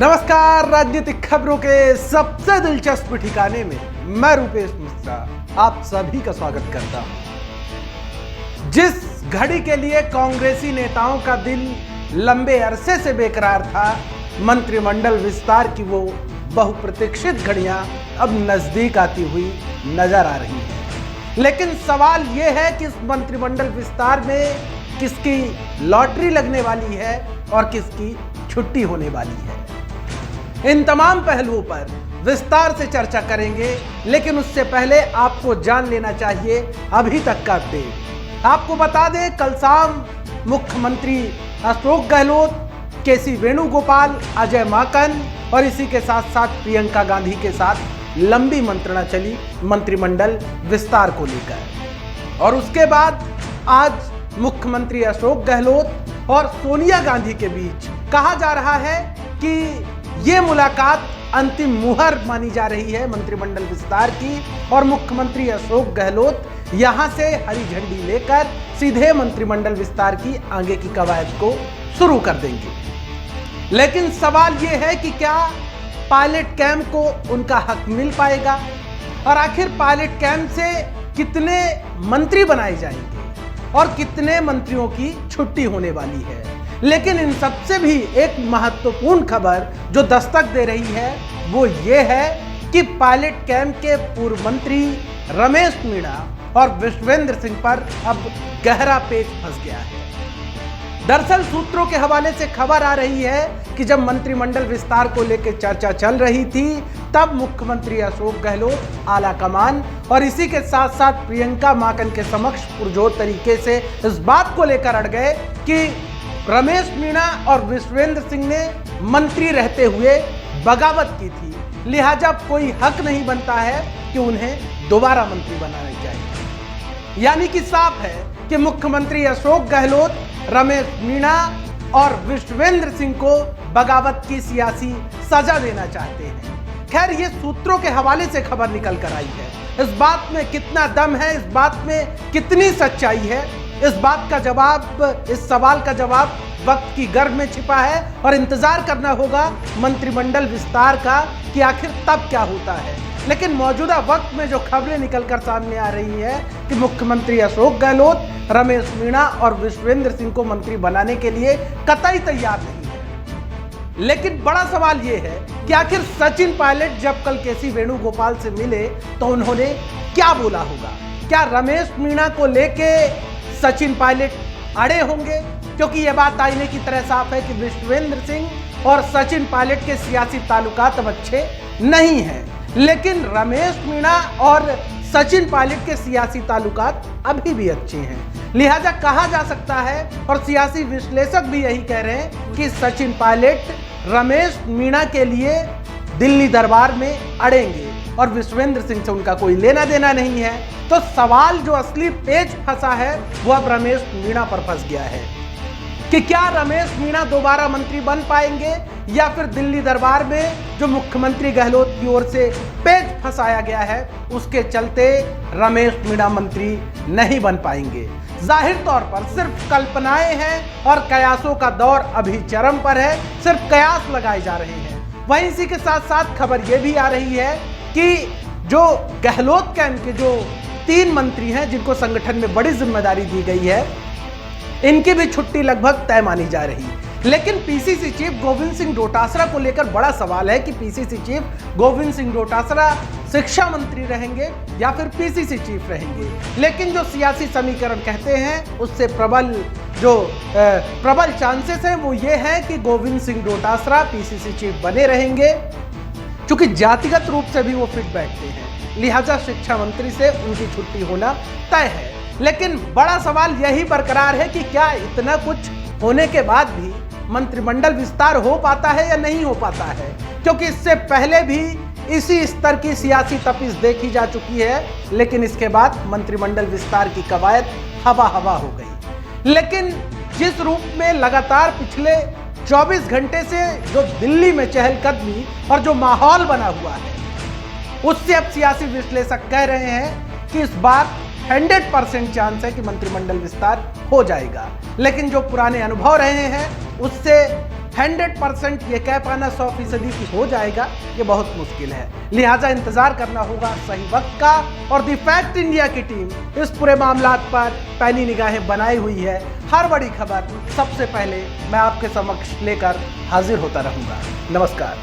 नमस्कार। राजनीतिक खबरों के सबसे दिलचस्प ठिकाने में मैं रूपेश मिश्रा आप सभी का स्वागत करता हूं। जिस घड़ी के लिए कांग्रेसी नेताओं का दिल लंबे अरसे से बेकरार था, मंत्रिमंडल विस्तार की वो बहुप्रतीक्षित घड़ियां अब नजदीक आती हुई नजर आ रही हैं। लेकिन सवाल यह है कि इस मंत्रिमंडल विस्तार में किसकी लॉटरी लगने वाली है और किसकी छुट्टी होने वाली है। इन तमाम पहलुओं पर विस्तार से चर्चा करेंगे, लेकिन उससे पहले आपको जान लेना चाहिए अभी तक का अपडेट। आपको बता दें, कल शाम मुख्यमंत्री अशोक गहलोत, केसी वेणुगोपाल, अजय माकन और इसी के साथ साथ प्रियंका गांधी के साथ लंबी मंत्रणा चली मंत्रिमंडल विस्तार को लेकर। और उसके बाद आज मुख्यमंत्री अशोक गहलोत और सोनिया गांधी के बीच कहा जा रहा है कि ये मुलाकात अंतिम मुहर मानी जा रही है मंत्रिमंडल विस्तार की, और मुख्यमंत्री अशोक गहलोत यहां से हरी झंडी लेकर सीधे मंत्रिमंडल विस्तार की आगे की कवायद को शुरू कर देंगे। लेकिन सवाल ये है कि क्या पायलट कैंप को उनका हक मिल पाएगा, और आखिर पायलट कैंप से कितने मंत्री बनाए जाएंगे और कितने मंत्रियों की छुट्टी होने वाली है। लेकिन इन सबसे भी एक महत्वपूर्ण खबर जो दस्तक दे रही है वो ये है कि पायलट कैंप के पूर्व मंत्री रमेश मीणा और विश्वेंद्र सिंह पर अब गहरा पेच फंस गया है। दरअसल सूत्रों के हवाले से खबर आ रही है कि जब मंत्रिमंडल विस्तार को लेकर चर्चा चल रही थी, तब मुख्यमंत्री अशोक गहलोत, आला कमान और इसी के साथ साथ प्रियंका माकन के समक्ष पुरजोर तरीके से इस बात को लेकर अड़ गए कि रमेश मीणा और विश्वेंद्र सिंह ने मंत्री रहते हुए बगावत की थी, लिहाजा कोई हक नहीं बनता है कि उन्हें दोबारा मंत्री बनाना चाहिए। यानी कि साफ है कि मुख्यमंत्री अशोक गहलोत रमेश मीणा और विश्वेंद्र सिंह को बगावत की सियासी सजा देना चाहते हैं। खैर, ये सूत्रों के हवाले से खबर निकल कर आई है। इस बात में कितना दम है, इस बात में कितनी सच्चाई है, इस बात का जवाब, इस सवाल का जवाब वक्त की गर्भ में छिपा है, और इंतजार करना होगा मंत्रिमंडल विस्तार का कि आखिर तब क्या होता है। लेकिन मौजूदा वक्त में जो खबरें निकलकर सामने आ रही है कि मुख्यमंत्री अशोक गहलोत रमेश मीणा और विश्वेंद्र सिंह को मंत्री बनाने के लिए कतई तैयार नहीं है। लेकिन बड़ा सवाल यह है कि आखिर सचिन पायलट जब कल केसी वेणुगोपाल से मिले तो उन्होंने क्या बोला होगा। क्या रमेश मीणा को लेके सचिन पायलट अड़े होंगे, क्योंकि यह बात आईने की तरह साफ है कि विश्वेंद्र सिंह और सचिन पायलट के सियासी ताल्लुकात अब अच्छे नहीं हैं। लेकिन रमेश मीणा और सचिन पायलट के सियासी ताल्लुकात अभी भी अच्छे हैं। लिहाजा कहा जा सकता है, और सियासी विश्लेषक भी यही कह रहे हैं कि सचिन पायलट रमेश मीणा के लिए दिल्ली दरबार में अड़ेंगे और विश्वेंद्र सिंह से उनका कोई लेना देना नहीं है। तो सवाल जो असली पेच फंसा है वो अब रमेश मीणा पर फंस गया है कि क्या रमेश मीणा दोबारा मंत्री बन पाएंगे, या फिर दिल्ली दरबार में जो मुख्यमंत्री गहलोत की ओर से पेच फंसाया गया है उसके चलते रमेश मीणा मंत्री नहीं बन पाएंगे। जाहिर तौर पर सिर्फ कल्पनाएं हैं और कयासों का दौर अभी चरम पर है, सिर्फ कयास लगाए जा रहे हैं। वहीं इसी के साथ साथ खबर यह भी आ रही है कि जो गहलोत कैंप के जो 3 मंत्री हैं जिनको संगठन में बड़ी जिम्मेदारी दी गई है, इनकी भी छुट्टी लगभग तय मानी जा रही। लेकिन पीसीसी चीफ गोविंद सिंह डोटासरा को लेकर बड़ा सवाल है कि पीसीसी चीफ गोविंद सिंह डोटासरा शिक्षा मंत्री रहेंगे या फिर पीसीसी चीफ रहेंगे। लेकिन जो सियासी समीकरण कहते हैं उससे प्रबल चांसेस हैं वो ये है कि गोविंद सिंह डोटासरा पीसीसी चीफ बने रहेंगे, क्योंकि जातिगत रूप से भी वो फिट बैठते हैं। लिहाजा शिक्षा मंत्री से उनकी छुट्टी होना तय है। लेकिन बड़ा सवाल यही बरकरार है कि क्या इतना कुछ होने के बाद भी मंत्रिमंडल विस्तार हो पाता है या नहीं हो पाता है, क्योंकि इससे पहले भी इसी स्तर की सियासी तपिश देखी जा चुकी है। लेकिन इसके बाद मंत्रिमंडल विस्तार की कवायद हवा हवा हो गई। लेकिन जिस रूप में लगातार पिछले 24 घंटे से जो दिल्ली में चहलकदमी और जो माहौल बना हुआ है, उससे अब सियासी विश्लेषक कह रहे हैं कि इस बार 100% चांस है कि मंत्रिमंडल विस्तार हो जाएगा। लेकिन जो पुराने अनुभव रहे हैं उससे 100% ये कह पाना 100% की हो जाएगा ये बहुत मुश्किल है। लिहाजा इंतजार करना होगा सही वक्त का। और द फैक्ट इंडिया की टीम इस पूरे मामला पर पैनी निगाहें बनाई हुई है। हर बड़ी खबर सबसे पहले मैं आपके समक्ष लेकर हाजिर होता रहूंगा। नमस्कार।